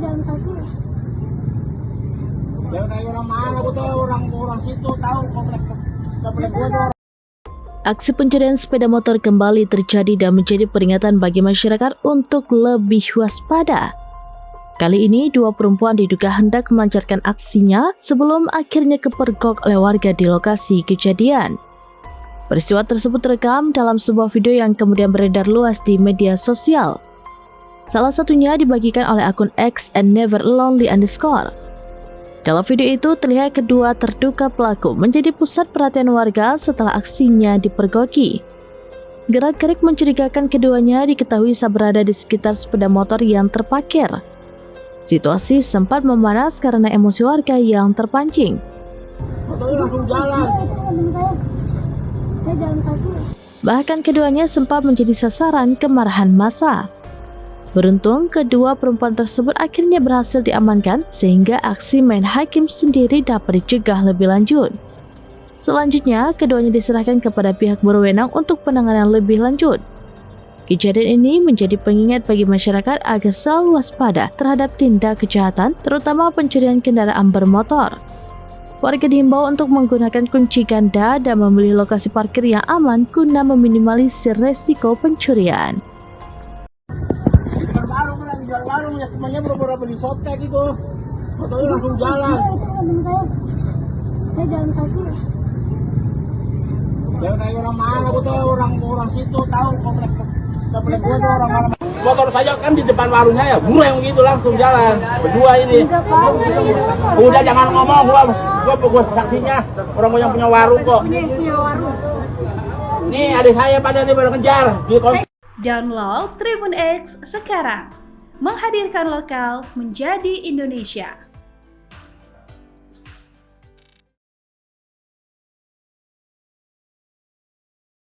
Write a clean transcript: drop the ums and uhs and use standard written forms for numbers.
Jalan kaki. Jalan kaki orang mana? Gue tuh orang situ tahu komplek gue tuh. Aksi pencurian sepeda motor kembali terjadi dan menjadi peringatan bagi masyarakat untuk lebih waspada. Kali ini dua perempuan diduga hendak melancarkan aksinya sebelum akhirnya kepergok oleh warga di lokasi kejadian. Peristiwa tersebut terekam dalam sebuah video yang kemudian beredar luas di media sosial. Salah satunya dibagikan oleh akun @neverlonely_. Dalam video itu terlihat kedua terduga pelaku menjadi pusat perhatian warga setelah aksinya dipergoki. Gerak-gerik mencurigakan keduanya diketahui saat berada di sekitar sepeda motor yang terparkir. Situasi sempat memanas karena emosi warga yang terpancing. Langsung jalan. Saya jalan kaki. Bahkan keduanya sempat menjadi sasaran kemarahan massa. Beruntung, kedua perempuan tersebut akhirnya berhasil diamankan sehingga aksi main hakim sendiri dapat dicegah lebih lanjut. Selanjutnya, keduanya diserahkan kepada pihak berwenang untuk penanganan lebih lanjut. Kejadian ini menjadi pengingat bagi masyarakat agar selalu waspada terhadap tindak kejahatan, terutama pencurian kendaraan bermotor. Warga diimbau untuk menggunakan kunci ganda dan memilih lokasi parkir yang aman guna meminimalisir resiko pencurian. Warung ya semuanya beberapa beli sotek gitu. Fotonya langsung jalan. Saya jalan kaki. Jalan kaki orang mana? Gue tuh orang situ tahu komplek gue tuh orang mana. Motor saya kan di depan warung saya, yang begitu langsung jalan. Berdua ini. Udah jangan ngomong, gua saksinya. Orang yang punya warung kok. Punya warung. Nih adik saya pada nih baru ngejar. Download Tribun X sekarang. Menghadirkan lokal menjadi Indonesia.